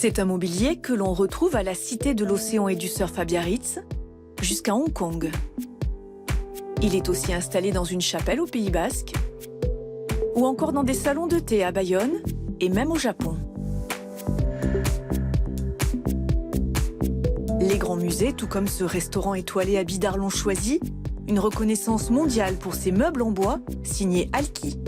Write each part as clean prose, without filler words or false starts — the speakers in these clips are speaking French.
C'est un mobilier que l'on retrouve à la Cité de l'Océan et du Surf à Biarritz, jusqu'à Hong Kong. Il est aussi installé dans une chapelle au Pays Basque, ou encore dans des salons de thé à Bayonne, et même au Japon. Les grands musées, tout comme ce restaurant étoilé à Bidart, l'ont choisi une reconnaissance mondiale pour ses meubles en bois, signés Alki.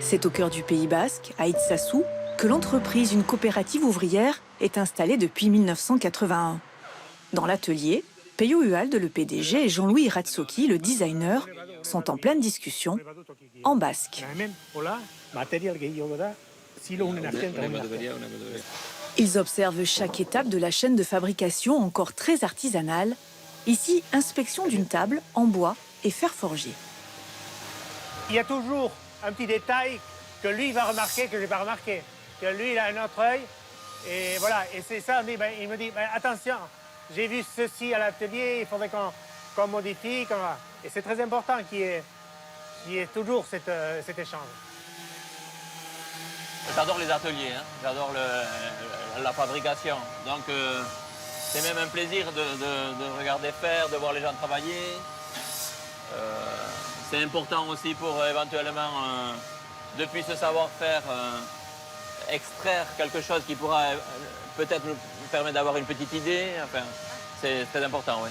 C'est au cœur du Pays Basque, à Itsasu, que l'entreprise, une coopérative ouvrière, est installée depuis 1981. Dans l'atelier, Peyo Uhalde, le PDG, et Jean-Louis Iratsoki, le designer, sont en pleine discussion, en basque. Ils observent chaque étape de la chaîne de fabrication encore très artisanale. Ici, inspection d'une table en bois et fer forgé. Il y a toujours un petit détail que lui va remarquer, que je n'ai pas remarqué. Que lui, il a un autre œil. Et voilà, et c'est ça, il me dit, attention, j'ai vu ceci à l'atelier, il faudrait qu'on modifie. Et c'est très important qu'il y ait toujours cet échange. J'adore les ateliers, hein. J'adore la fabrication. Donc c'est même un plaisir de regarder faire, de voir les gens travailler. C'est important aussi pour éventuellement, depuis ce savoir-faire, extraire quelque chose qui pourra peut-être nous permettre d'avoir une petite idée. Enfin, c'est très important, oui.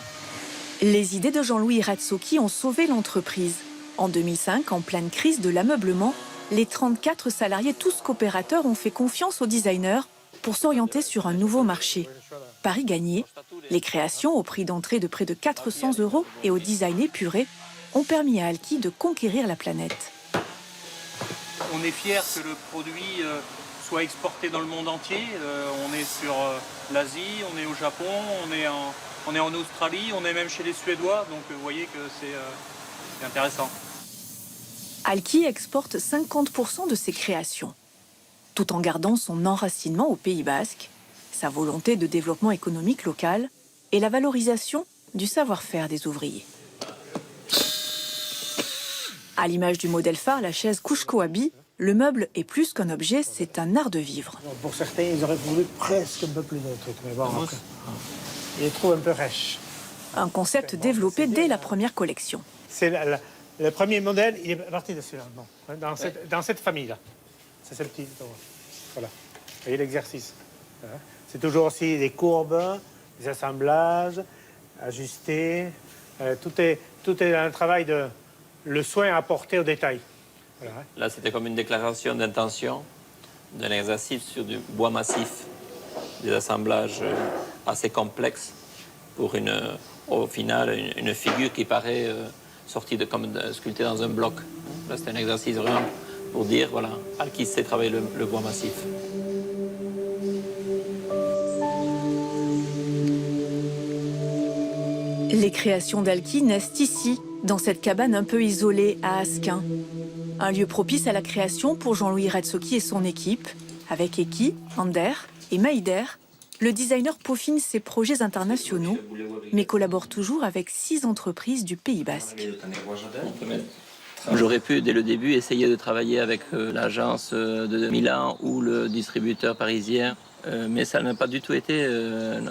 Les idées de Jean-Louis Iratsoki ont sauvé l'entreprise. En 2005, en pleine crise de l'ameublement, les 34 salariés, tous coopérateurs, ont fait confiance aux designers pour s'orienter sur un nouveau marché. Pari gagné, les créations au prix d'entrée de près de 400 € et au design épuré ont permis à Alki de conquérir la planète. On est fiers que le produit soit exporté dans le monde entier. On est sur l'Asie, on est au Japon, on est en Australie, on est même chez les Suédois. Donc vous voyez que c'est intéressant. Alki exporte 50% de ses créations, tout en gardant son enracinement au Pays Basque, sa volonté de développement économique local et la valorisation du savoir-faire des ouvriers. À l'image du modèle phare, la chaise Kushko-Abi, le meuble est plus qu'un objet, c'est un art de vivre. Pour certains, ils auraient voulu presque un peu plus de trucs, mais bon, après, ils les trouvent un peu rêches. Un concept développé dès la première collection. C'est le premier modèle, il est parti de celui-là, dans cette famille-là. C'est ce petit. Voilà. Vous voyez l'exercice. C'est toujours aussi des courbes, des assemblages, ajustés. Tout est un travail le soin apporté au détail. Voilà. Là, c'était comme une déclaration d'intention d'un exercice sur du bois massif, des assemblages assez complexes pour au final une figure qui paraît sortie sculptée dans un bloc. Là, c'était un exercice vraiment pour dire, voilà, Alki sait travailler le bois massif. Les créations d'Alki naissent ici, dans cette cabane un peu isolée à Asquin. Un lieu propice à la création pour Jean-Louis Iratsoki et son équipe. Avec Eki, Ander et Maïder, le designer peaufine ses projets internationaux, mais collabore toujours avec 6 entreprises du Pays Basque. J'aurais pu, dès le début, essayer de travailler avec l'agence de Milan ou le distributeur parisien, mais ça n'a pas du tout été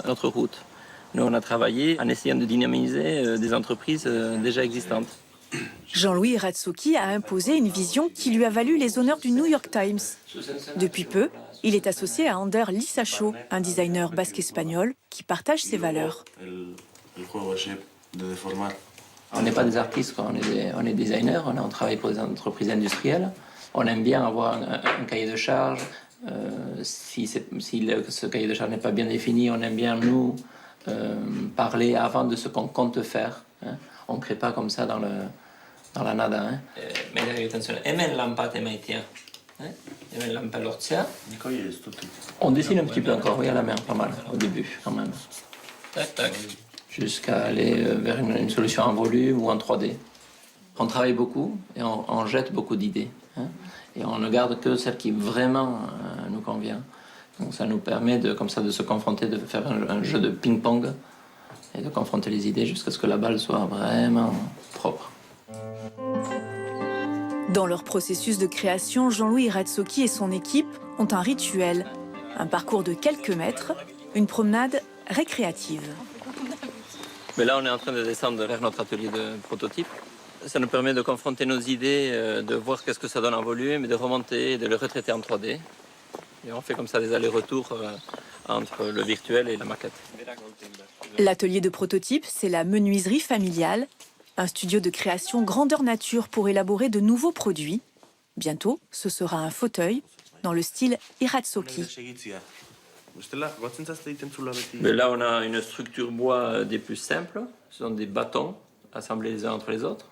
notre route. Nous, on a travaillé en essayant de dynamiser des entreprises déjà existantes. Jean-Louis Iratsoki a imposé une vision qui lui a valu les honneurs du New York Times. Depuis peu, il est associé à Ander Lisacho, un designer basque-espagnol qui partage ses valeurs. On n'est pas des artistes, on est designers, on travaille pour des entreprises industrielles. On aime bien avoir un cahier de charge. Si ce cahier de charge n'est pas bien défini, on aime bien, nous, parler avant de ce qu'on compte faire. On ne crée pas comme ça dans la nada. Mais attention, on dessine un petit peu encore, oui, à la main, pas mal, au début, quand même. Tac, tac. Jusqu'à aller vers une solution en volume ou en 3D. On travaille beaucoup et on jette beaucoup d'idées. Et on ne garde que celle qui vraiment nous convient. Donc ça nous permet comme ça de se confronter, de faire un jeu de ping-pong et de confronter les idées jusqu'à ce que la balle soit vraiment propre. Dans leur processus de création, Jean-Louis Iratsoki et son équipe ont un rituel. Un parcours de quelques mètres, une promenade récréative. Mais là, on est en train de descendre vers notre atelier de prototype. Ça nous permet de confronter nos idées, de voir qu'est-ce que ça donne en volume, et de remonter et de le retraiter en 3D. Et on fait comme ça des allers-retours entre le virtuel et la maquette. L'atelier de prototype, c'est la menuiserie familiale, un studio de création grandeur nature pour élaborer de nouveaux produits. Bientôt, ce sera un fauteuil dans le style Iratsoki. Mais là, on a une structure bois des plus simples. Ce sont des bâtons assemblés les uns entre les autres.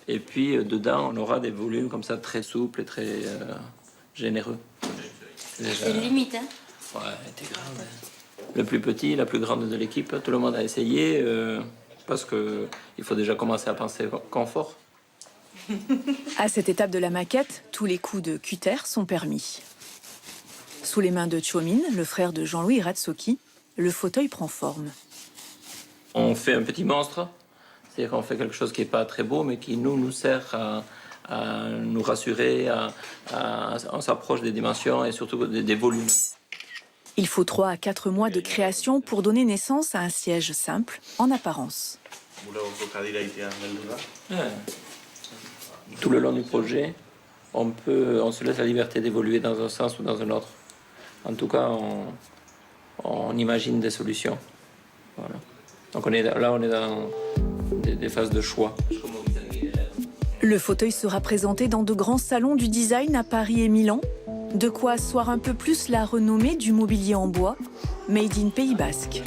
Et puis, dedans, on aura des volumes comme ça très souples et très généreux. C'est limite, hein? Ouais, t'es grande. Le plus petit, la plus grande de l'équipe, tout le monde a essayé parce qu'il faut déjà commencer à penser confort. À cette étape de la maquette, tous les coups de cutter sont permis. Sous les mains de Chomin, le frère de Jean-Louis Iratsoki, le fauteuil prend forme. On fait un petit monstre, c'est-à-dire qu'on fait quelque chose qui n'est pas très beau, mais qui nous sert à nous rassurer, on s'approche des dimensions et surtout des volumes. Il faut 3 à 4 mois de création pour donner naissance à un siège simple, en apparence. Ouais. Tout le long du projet, on se laisse la liberté d'évoluer dans un sens ou dans un autre. En tout cas, on imagine des solutions. Voilà. Donc on est dans des phases de choix. Le fauteuil sera présenté dans de grands salons du design à Paris et Milan. De quoi asseoir un peu plus la renommée du mobilier en bois, made in Pays Basque.